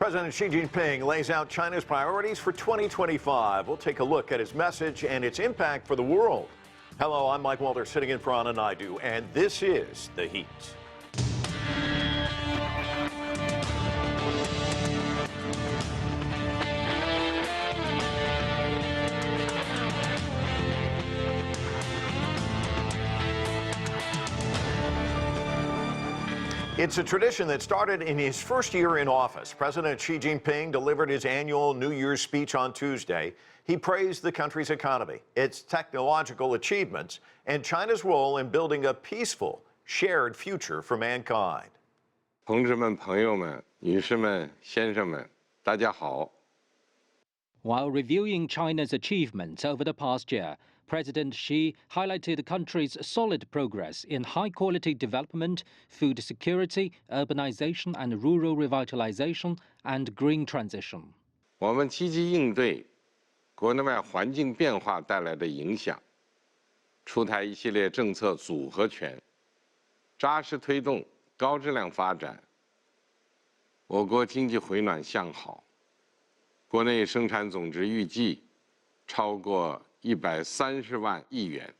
President Xi Jinping lays out China's priorities for 2025. We'll take a look at his message and its impact for the world. Hello, I'm Mike Walter, sitting in for Anna Naidu, and this is The Heat. It's a tradition that started in his first year in office. President Xi Jinping delivered his annual New Year's speech on Tuesday. He praised the country's economy, its technological achievements, and China's role in building a peaceful, shared future for mankind. 同志们、朋友们、女士们、先生们，大家好。 While reviewing China's achievements over the past year, President Xi highlighted the country's solid progress in high-quality development, food security, urbanization and rural revitalization, and green transition. 我们积极应对国内外环境变化带来的影响，出台一系列政策组合拳，扎实推动高质量发展。我国经济回暖向好，国内生产总值预计超过130万亿元。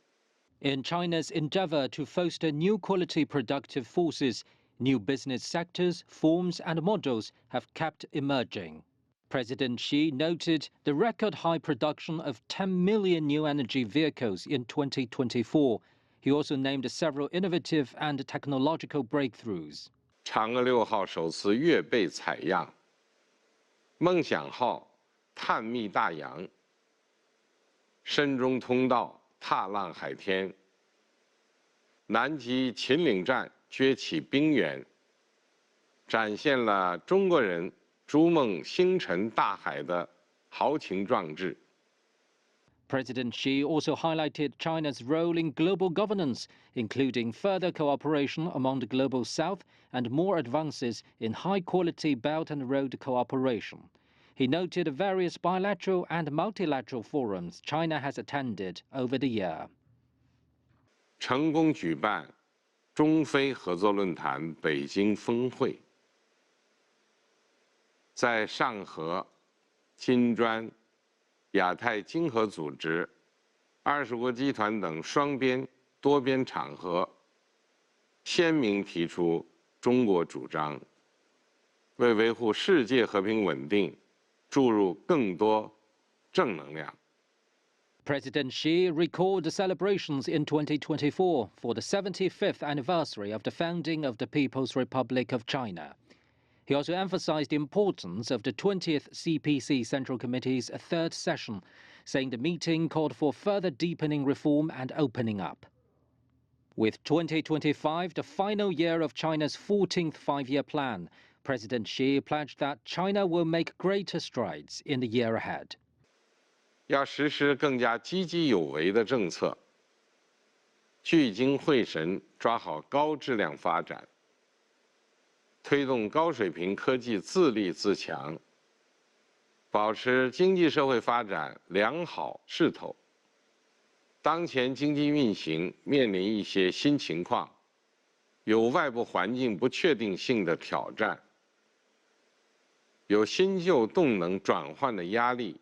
In China's endeavor to foster new quality productive forces, new business sectors, forms and models have kept emerging. President Xi noted the record high production of 10 million new energy vehicles in 2024. He also named several innovative and technological breakthroughs. 嫦娥6号首次月背采样，梦想号探秘大洋，深中通道踏浪海天，南极秦岭站崛起冰原，展现了中国人逐梦星辰大海的豪情壮志。 President Xi also highlighted China's role in global governance, including further cooperation among the Global South and more advances in high-quality Belt and Road cooperation. He noted various bilateral and multilateral forums China has attended over the year. 成功举办中非合作论坛北京峰会，在上合、金砖、亚太经合组织、20国集团等双边、多边场合，鲜明提出中国主张，为维护世界和平稳定注入更多正能量。 President Xi recalled the celebrations in 2024 for the 75th anniversary of the founding of the People's Republic of China. He also emphasized the importance of the 20th CPC Central Committee's third session, saying the meeting called for further deepening reform and opening up. With 2025 the final year of China's 14th five-year plan, President Xi pledged that China will make greater strides in the year ahead. 要实施更加积极有为的政策，聚精会神抓好高质量发展，推动高水平科技自立自强，保持经济社会发展良好势头。当前经济运行面临一些新情况，有外部环境不确定性的挑战，有新旧动能转换的压力。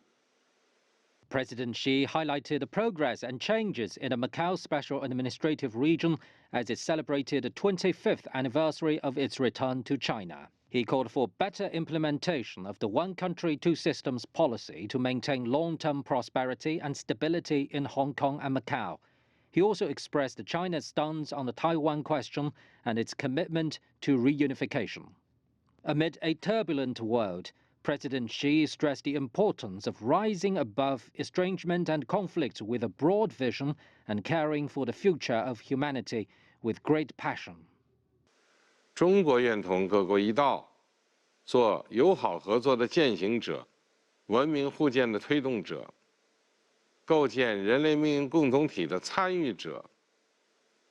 President Xi highlighted the progress and changes in the Macau Special Administrative Region as it celebrated the 25th anniversary of its return to China. He called for better implementation of the one country, two systems policy to maintain long-term prosperity and stability in Hong Kong and Macau. He also expressed China's stance on the Taiwan question and its commitment to reunification. Amid a turbulent world, President Xi stressed the importance of rising above estrangement and conflict with a broad vision and caring for the future of humanity with great passion. 中国愿同各国一道，做友好合作的践行者，文明互鉴的推动者，构建人类命运共同体的参与者，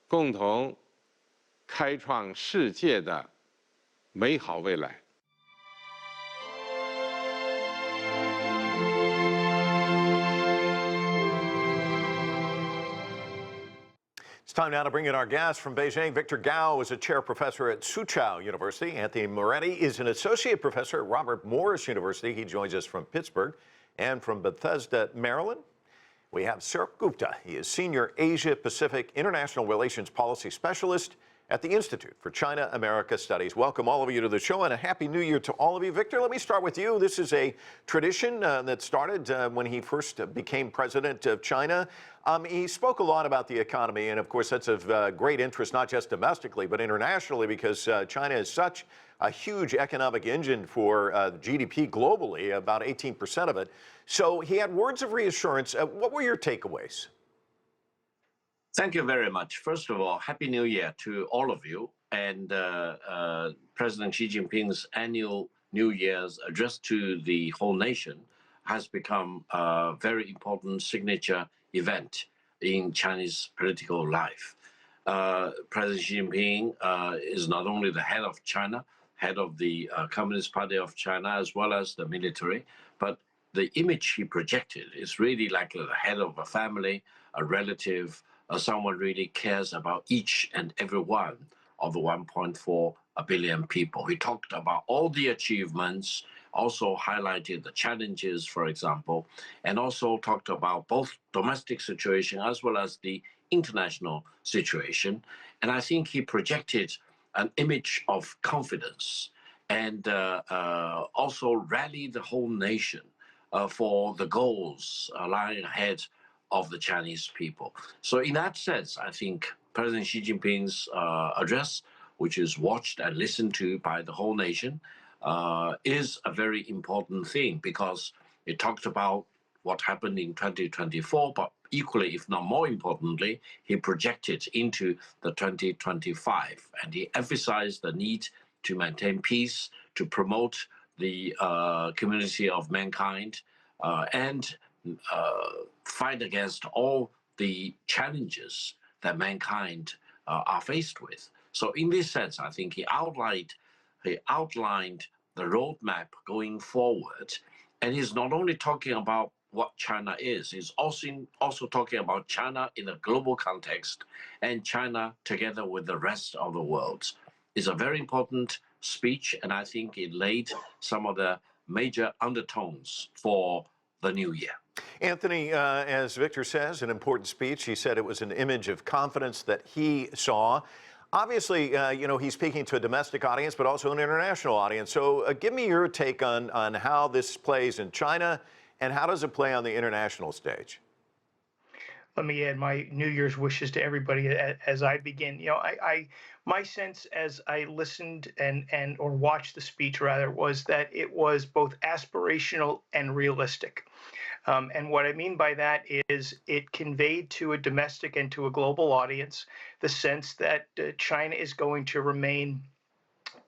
共同开创世界的美好未来。Time now to bring in our guest from Beijing. Victor Gao is a chair professor at Soochow University. Anthony Moretti is an associate professor at Robert Morris University. He joins us from Pittsburgh. And from Bethesda, Maryland, we have Sourabh Gupta. He is senior Asia-Pacific International Relations Policy Specialist at the Institute for China-America Studies. Welcome all of you to the show, and a Happy New Year to all of you. Victor, let me start with you. This is a tradition that started when he first became president of China. He spoke a lot about the economy, and of course that's of great interest, not just domestically, but internationally, because China is such a huge economic engine for GDP globally, about 18% of it. So he had words of reassurance. What were your takeaways? Thank you very much. First of all, Happy New Year to all of you. And President Xi Jinping's annual New Year's address to the whole nation has become a very important signature event in Chinese political life. President Xi Jinping is not only the head of China, head of the Communist Party of China, as well as the military, but the image he projected is really like the head of a family, a relative, someone really cares about each and every one of the 1.4 billion people. He talked about all the achievements, also highlighted the challenges, for example, and also talked about both domestic situation as well as the international situation. And I think he projected an image of confidence and also rallied the whole nation for the goals lying ahead of the Chinese people. So in that sense, I think President Xi Jinping's address, which is watched and listened to by the whole nation, is a very important thing because it talked about what happened in 2024, but equally, if not more importantly, he projected into the 2025, and he emphasized the need to maintain peace, to promote the community of mankind, and fight against all the challenges that mankind are faced with. So in this sense, I think he outlined the roadmap going forward. And he's not only talking about what China is, he's also talking about China in a global context and China together with the rest of the world. It's a very important speech, and I think it laid some of the major undertones for the new year. Anthony, as Victor says, an important speech. He said it was an image of confidence that he saw. Obviously, he's speaking to a domestic audience, but also an international audience. So give me your take on how this plays in China and how does it play on the international stage? Let me add my New Year's wishes to everybody as I begin. My sense as I listened or watched the speech rather was that it was both aspirational and realistic. And what I mean by that is it conveyed to a domestic and to a global audience the sense that China is going to remain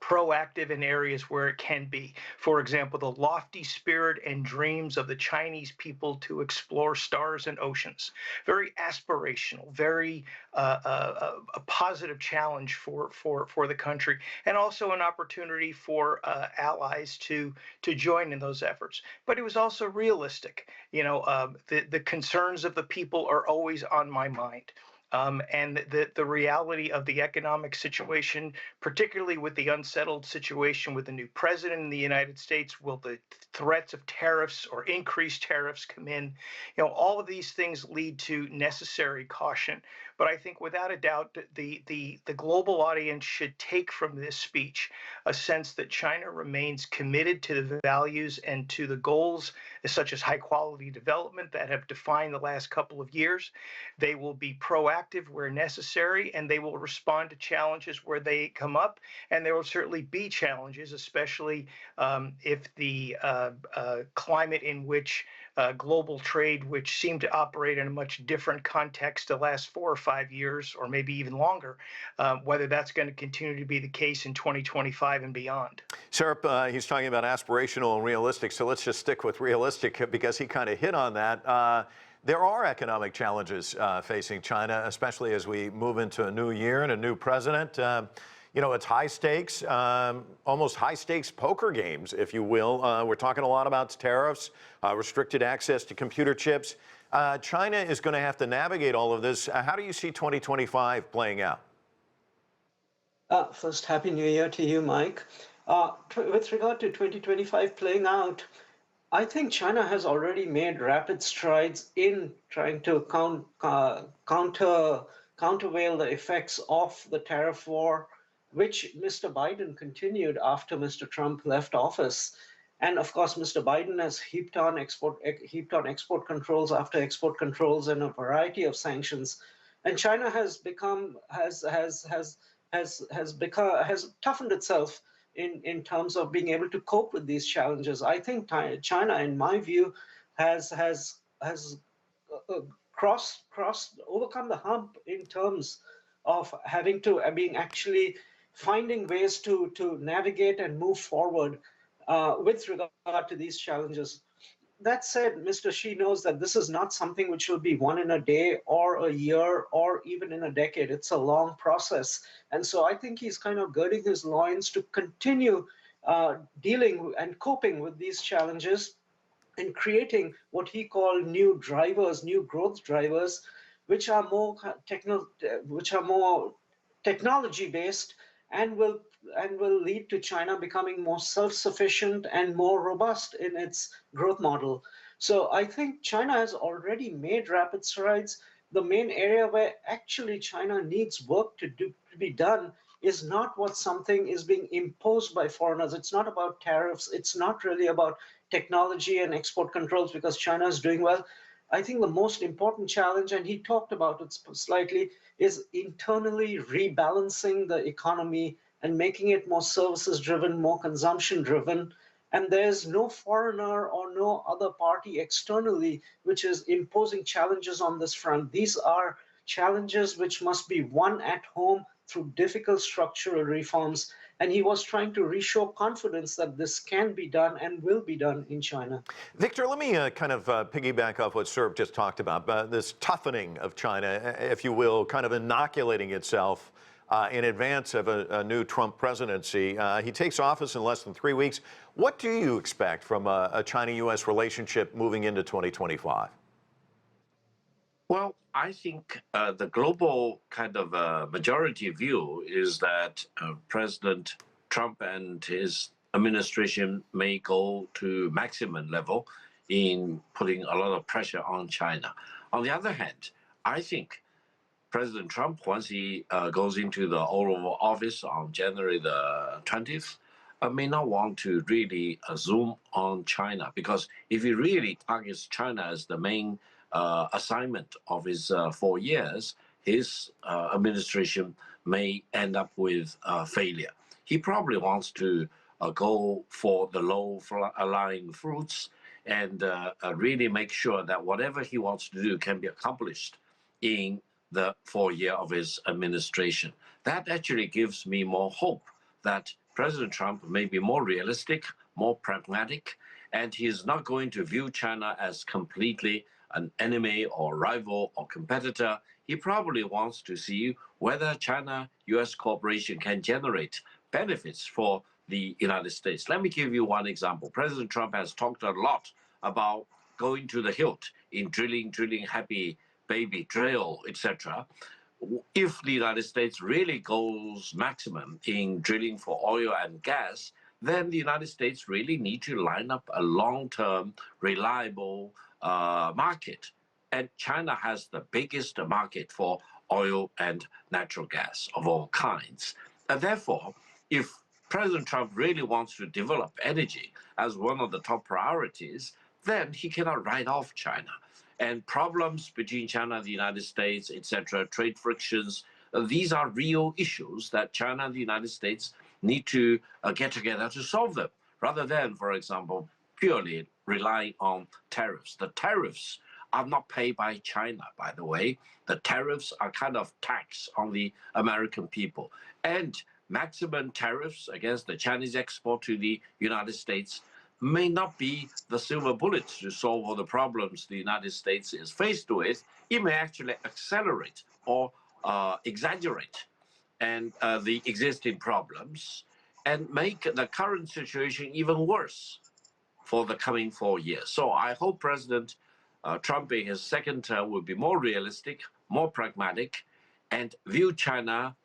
proactive in areas where it can be. For example, the lofty spirit and dreams of the Chinese people to explore stars and oceans. Very aspirational, very a positive challenge for the country, and also an opportunity for allies to join in those efforts. But it was also realistic. The concerns of the people are always on my mind. And the reality of the economic situation, particularly with the unsettled situation with the new president in the United States, will the threats of tariffs or increased tariffs come in? All of these things lead to necessary caution. But I think without a doubt, the global audience should take from this speech a sense that China remains committed to the values and to the goals such as high quality development that have defined the last couple of years. They will be proactive where necessary, and they will respond to challenges where they come up. And there will certainly be challenges, especially if the climate in which global trade, which seemed to operate in a much different context the last 4 or 5 years, or maybe even longer, whether that's going to continue to be the case in 2025 and beyond. Sourabh, he's talking about aspirational and realistic, so let's just stick with realistic because he kind of hit on that. There are economic challenges facing China, especially as we move into a new year and a new president. It's high stakes, almost high stakes poker games, if you will. We're talking a lot about tariffs, restricted access to computer chips. China is going to have to navigate all of this. How do you see 2025 playing out? First, Happy New Year to you, Mike. With regard to 2025 playing out, I think China has already made rapid strides in trying to countervail the effects of the tariff war, which Mr. Biden continued after Mr. Trump left office. And of course, Mr. Biden has heaped on export controls after export controls and a variety of sanctions. And China has toughened itself in terms of being able to cope with these challenges. I think China, in my view, has overcome the hump in terms of finding ways to navigate and move forward with regard to these challenges. That said, Mr. Xi knows that this is not something which will be won in a day or a year or even in a decade. It's a long process. And so I think he's kind of girding his loins to continue dealing and coping with these challenges and creating what he called new drivers, new growth drivers, which are more technology-based and will lead to China becoming more self-sufficient and more robust in its growth model. So I think China has already made rapid strides. The main area where actually China needs work to be done is not what something is being imposed by foreigners. It's not about tariffs. It's not really about technology and export controls because China is doing well. I think the most important challenge, and he talked about it slightly, is internally rebalancing the economy and making it more services driven, more consumption driven. And there's no foreigner or no other party externally which is imposing challenges on this front. These are challenges which must be won at home through difficult structural reforms. And he was trying to re-show confidence that this can be done and will be done in China. Victor, let me kind of piggyback off what Sourabh just talked about, this toughening of China, if you will, kind of inoculating itself in advance of a new Trump presidency. He takes office in less than 3 weeks. What do you expect from a China-U.S. relationship moving into 2025? Well, I think the global kind of majority view is that President Trump and his administration may go to maximum level in putting a lot of pressure on China. On the other hand, I think President Trump, once he goes into the Oval Office on January the 20th, may not want to really zoom on China, because if he really targets China as the main assignment of his 4 years, his administration may end up with failure. He probably wants to go for the low-lying fruits and really make sure that whatever he wants to do can be accomplished in the 4 year of his administration. That actually gives me more hope that President Trump may be more realistic, more pragmatic, and he is not going to view China as completely an enemy or rival or competitor. He probably wants to see whether China-US cooperation can generate benefits for the United States. Let me give you one example. President Trump has talked a lot about going to the hilt in drilling happy baby drill, etc. If the United States really goes maximum in drilling for oil and gas, then the United States really need to line up a long-term, reliable market. And China has the biggest market for oil and natural gas of all kinds. And therefore, if President Trump really wants to develop energy as one of the top priorities, then he cannot write off China. And problems between China and the United States, etc., trade frictions, these are real issues that China and the United States need to get together to solve them, rather than, for example, purely relying on tariffs. The tariffs are not paid by China, by the way. The tariffs are kind of tax on the American people. And maximum tariffs against the Chinese export to the United States may not be the silver bullet to solve all the problems the United States is faced with. It may actually accelerate or exaggerate and the existing problems and make the current situation even worse for the coming 4 years. So I hope President Trump in his second term will be more realistic, more pragmatic, and view China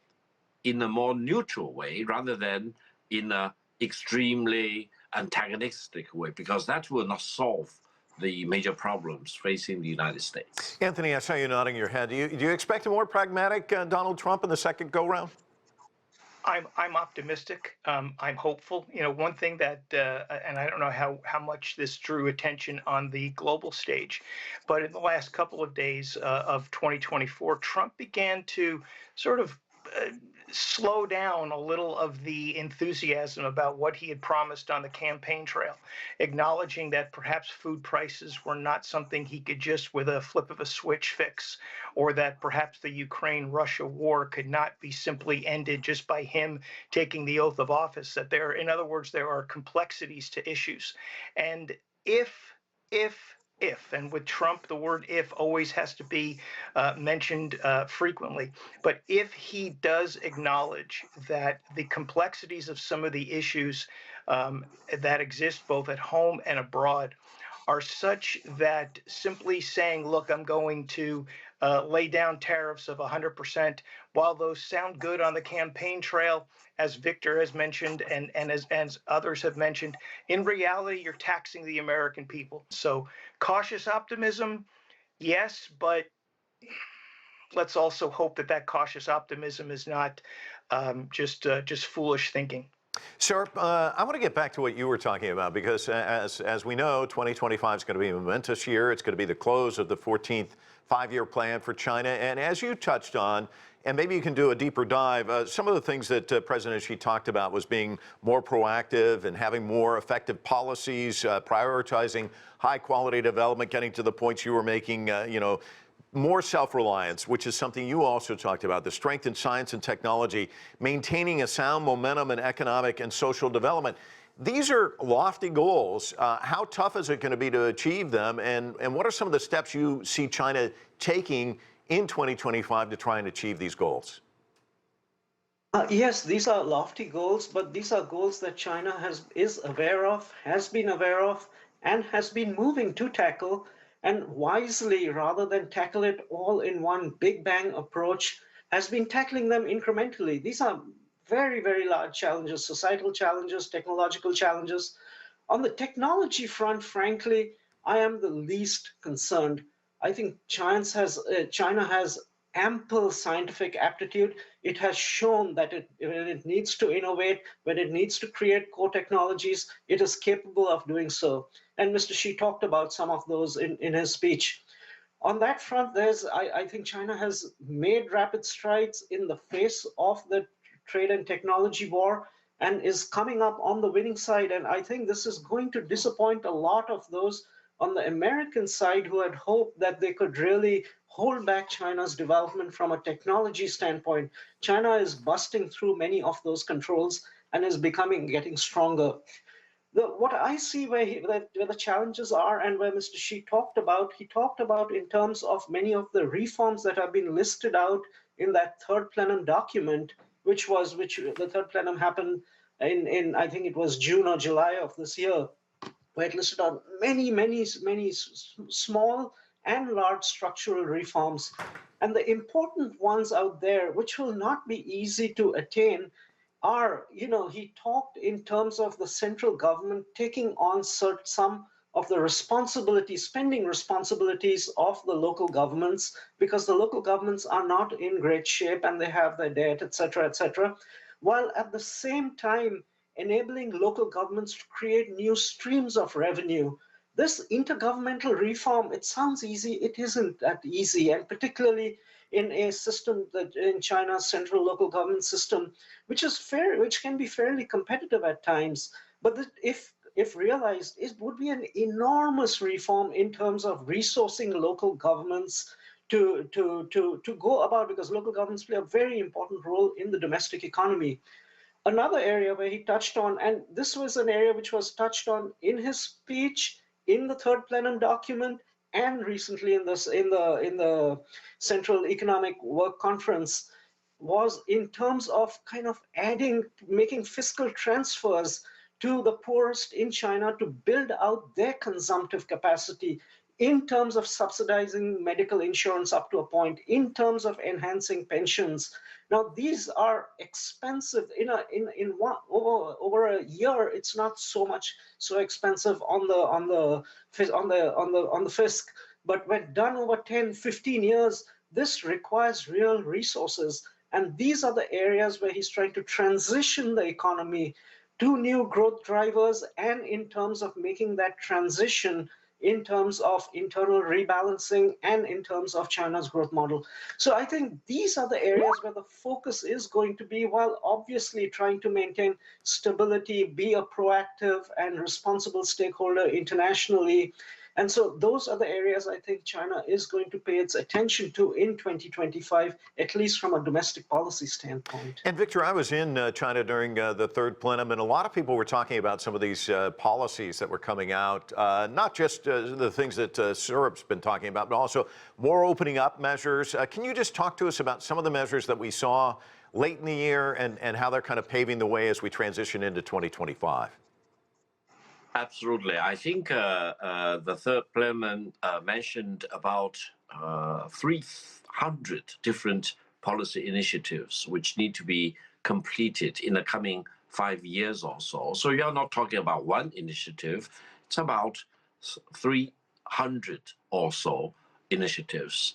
in a more neutral way rather than in an extremely antagonistic way, because that will not solve the major problems facing the United States. Anthony, I saw you nodding your head. Do you expect a more pragmatic Donald Trump in the second go-round? I'm optimistic. I'm hopeful. You know, one thing that, and I don't know how much this drew attention on the global stage, but in the last couple of days of 2024, Trump began to sort of slow down a little of the enthusiasm about what he had promised on the campaign trail, acknowledging that perhaps food prices were not something he could just with a flip of a switch fix, or that perhaps the Ukraine-Russia war could not be simply ended just by him taking the oath of office, that there, in other words, there are complexities to issues. And if, and with Trump, the word if always has to be mentioned frequently. But if he does acknowledge that the complexities of some of the issues that exist both at home and abroad are such that simply saying, look, I'm going to lay down tariffs of 100%, while those sound good on the campaign trail, as Victor has mentioned and as others have mentioned, in reality, you're taxing the American people. So cautious optimism, yes, but let's also hope that that cautious optimism is not just foolish thinking. Sourabh, I want to get back to what you were talking about, because as we know, 2025 is going to be a momentous year. It's going to be the close of the 14th five-year plan for China. And as you touched on, and maybe you can do a deeper dive, some of the things that President Xi talked about was being more proactive and having more effective policies, prioritizing high-quality development, getting to the points you were making, more self-reliance, which is something you also talked about, the strength in science and technology, maintaining a sound momentum in economic and social development. These are lofty goals. How tough is it going to be to achieve them? And what are some of the steps you see China taking in 2025 to try and achieve these goals? Yes, these are lofty goals, but these are goals that China is aware of, has been aware of, and has been moving to tackle, and wisely, rather than tackle it all in one big bang approach, has been tackling them incrementally. These are very, very large challenges, societal challenges, technological challenges. On the technology front, frankly, I am the least concerned. I think China has ample scientific aptitude. It has shown that when it needs to innovate, when it needs to create core technologies, it is capable of doing so. And Mr. Xi talked about some of those in his speech. On that front, I think China has made rapid strides in the face of the trade and technology war and is coming up on the winning side. And I think this is going to disappoint a lot of those on the American side who had hoped that they could really hold back China's development from a technology standpoint. China is busting through many of those controls and is getting stronger. What I see where the challenges are, and where Mr. Xi talked about in terms of many of the reforms that have been listed out in that third plenum document, which the third plenum happened in I think it was June or July of this year, where it listed out many small and large structural reforms. And the important ones out there, which will not be easy to attain, are, he talked in terms of the central government taking on some of the spending responsibilities of the local governments, because the local governments are not in great shape and they have their debt, etc., while at the same time enabling local governments to create new streams of revenue. This intergovernmental reform, it sounds easy, it isn't that easy, and particularly in a system that in China's central local government system, which can be fairly competitive at times, but that if realized, it would be an enormous reform in terms of resourcing local governments to go about, because local governments play a very important role in the domestic economy. Another area where he touched on, and this was an area which was touched on in his speech, in the third plenum document, and recently in the Central Economic Work Conference, was in terms of kind of making fiscal transfers to the poorest in China to build out their consumptive capacity. in terms of subsidizing medical insurance up to a point, in terms of enhancing pensions. Now, these are expensive. Over a year, it's not so expensive on the fisc, but when done over 10, 15 years, this requires real resources. And these are the areas where he's trying to transition the economy to new growth drivers, and in terms of making that transition in terms of internal rebalancing and in terms of China's growth model. So I think these are the areas where the focus is going to be, while obviously trying to maintain stability, be a proactive and responsible stakeholder internationally. And so those are the areas I think China is going to pay its attention to in 2025, at least from a domestic policy standpoint. And Victor, I was in China during the third plenum, and a lot of people were talking about some of these policies that were coming out, not just the things that Sourabh's been talking about, but also more opening up measures. Can you just talk to us about some of the measures that we saw late in the year and how they're kind of paving the way as we transition into 2025? Absolutely. I think the third plenum mentioned about 300 different policy initiatives which need to be completed in the coming 5 years or so. So you're not talking about one initiative, it's about 300 or so initiatives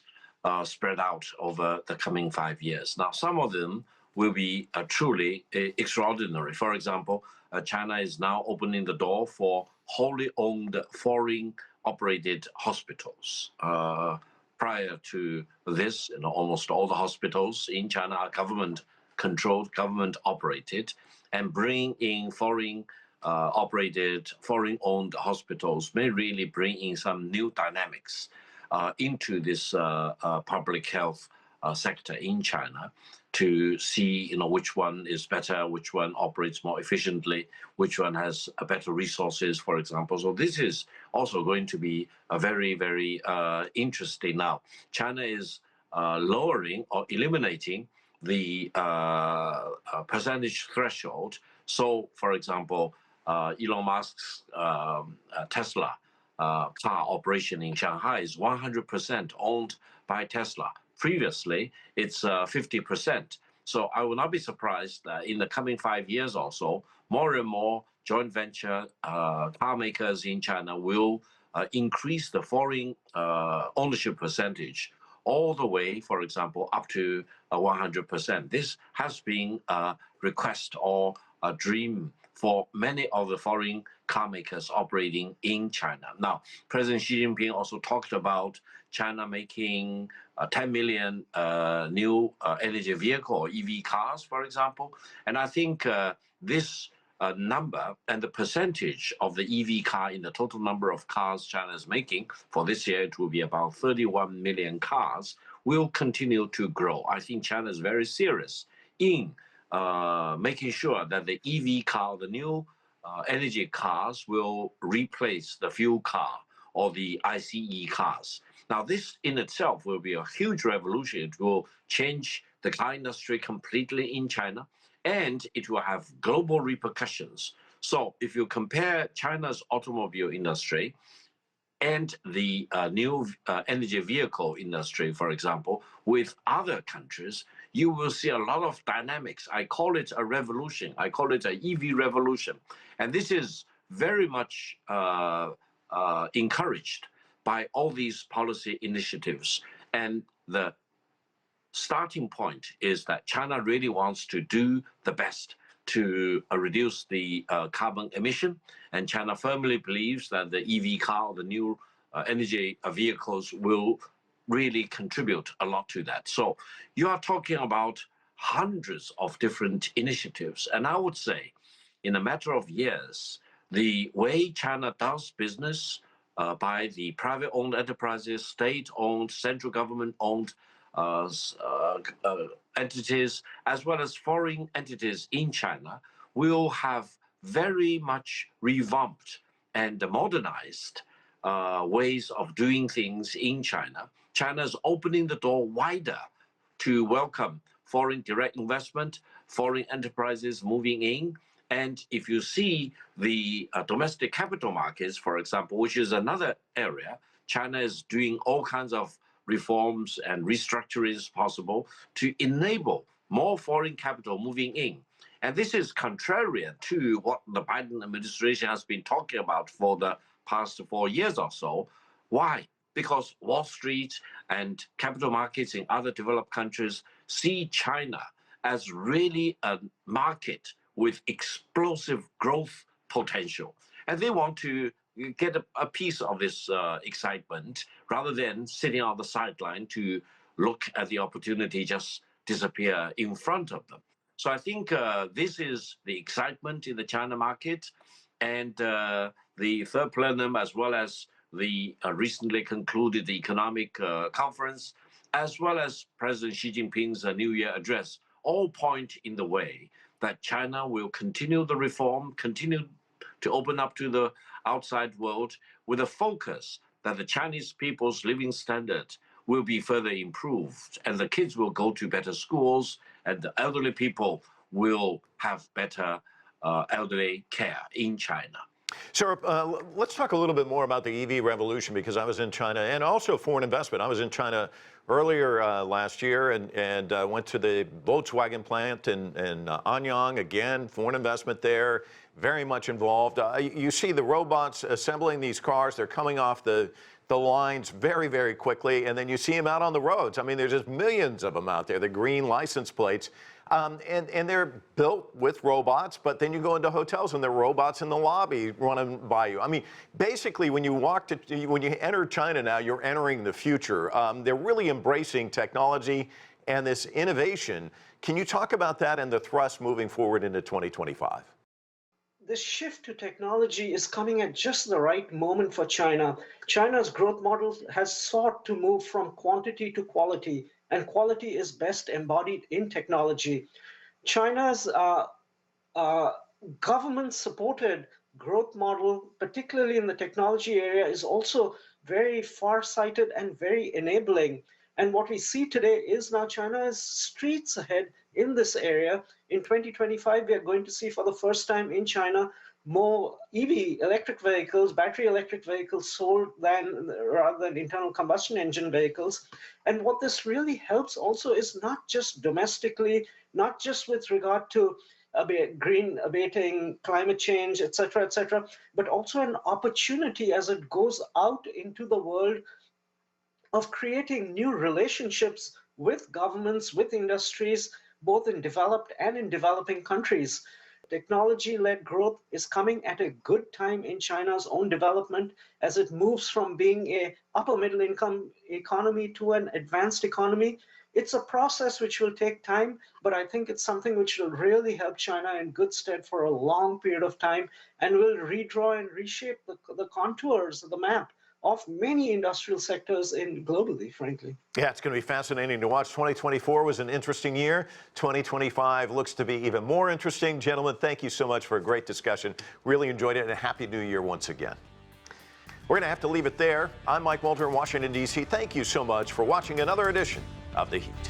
spread out over the coming 5 years. Now, some of them will be truly extraordinary. For example, China is now opening the door for wholly owned foreign operated hospitals. Prior to this, almost all the hospitals in China are government controlled, government operated, and bringing in foreign operated, foreign owned hospitals may really bring in some new dynamics into this public health sector in China, to see which one is better, which one operates more efficiently, which one has better resources, for example. So this is also going to be a very, very interesting. Now, China is lowering or eliminating the percentage threshold. So, for example, Elon Musk's Tesla car operation in Shanghai is 100% owned by Tesla. Previously, it's 50%. So I will not be surprised that in the coming 5 years or so, more and more joint venture car makers in China will increase the foreign ownership percentage all the way, for example, up to 100%. This has been a request or a dream for many of the foreign car makers operating in China. Now, President Xi Jinping also talked about China making 10 million new energy vehicle or EV cars, for example. And I think this number and the percentage of the EV car in the total number of cars China is making for this year, it will be about 31 million cars, will continue to grow. I think China is very serious in making sure that the EV car, the new energy cars, will replace the fuel car or the ICE cars. Now, this in itself will be a huge revolution. It will change the car industry completely in China, and it will have global repercussions. So if you compare China's automobile industry and the new energy vehicle industry, for example, with other countries, you will see a lot of dynamics. I call it a revolution. I call it an EV revolution. And this is very much encouraged by all these policy initiatives. And the starting point is that China really wants to do the best to reduce the carbon emission. And China firmly believes that the EV car, the new energy vehicles, will really contribute a lot to that. So you are talking about hundreds of different initiatives. And I would say in a matter of years, the way China does business by the private-owned enterprises, state-owned, central government-owned entities, as well as foreign entities in China, will have very much revamped and modernized ways of doing things in China. China is opening the door wider to welcome foreign direct investment, foreign enterprises moving in. And if you see the domestic capital markets, for example, which is another area China is doing all kinds of reforms and restructurings possible to enable more foreign capital moving in. And this is contrary to what the Biden administration has been talking about for the past 4 years or so. Why? Because Wall Street and capital markets in other developed countries see China as really a market with explosive growth potential. And they want to get a piece of this excitement rather than sitting on the sideline to look at the opportunity just disappear in front of them. So I think this is the excitement in the China market, and the third plenum, as well as the recently concluded the economic conference, as well as President Xi Jinping's New Year address, all point in the way that China will continue the reform, continue to open up to the outside world with a focus that the Chinese people's living standard will be further improved, and the kids will go to better schools, and the elderly people will have better elderly care in China. Sourabh, let's talk a little bit more about the EV revolution, because I was in China, and also foreign investment. I was in China earlier last year and went to the Volkswagen plant in Anyang. Again, foreign investment there, very much involved. You see the robots assembling these cars. They're coming off the lines very, very quickly, and then you see them out on the roads. I mean, there's just millions of them out there, the green license plates. And they're built with robots, but then you go into hotels and there are robots in the lobby running by you. I mean, basically, when you enter China now, you're entering the future. They're really embracing technology and this innovation. Can you talk about that and the thrust moving forward into 2025? The shift to technology is coming at just the right moment for China. China's growth model has sought to move from quantity to quality, and quality is best embodied in technology. China's government-supported growth model, particularly in the technology area, is also very far-sighted and very enabling. And what we see today is now China is streets ahead in this area. In 2025, we are going to see for the first time in China more EV, electric vehicles, battery electric vehicles sold rather than internal combustion engine vehicles. And what this really helps also is not just domestically, not just with regard to green abating, climate change, et cetera, but also an opportunity as it goes out into the world of creating new relationships with governments, with industries, both in developed and in developing countries. Technology-led growth is coming at a good time in China's own development as it moves from being a upper middle income economy to an advanced economy. It's a process which will take time, but I think it's something which will really help China in good stead for a long period of time and will redraw and reshape the contours of the map of many industrial sectors globally, frankly. Yeah, it's going to be fascinating to watch. 2024 was an interesting year. 2025 looks to be even more interesting. Gentlemen, thank you so much for a great discussion. Really enjoyed it, and a Happy New Year once again. We're going to have to leave it there. I'm Mike Walter in Washington, D.C. Thank you so much for watching another edition of The Heat.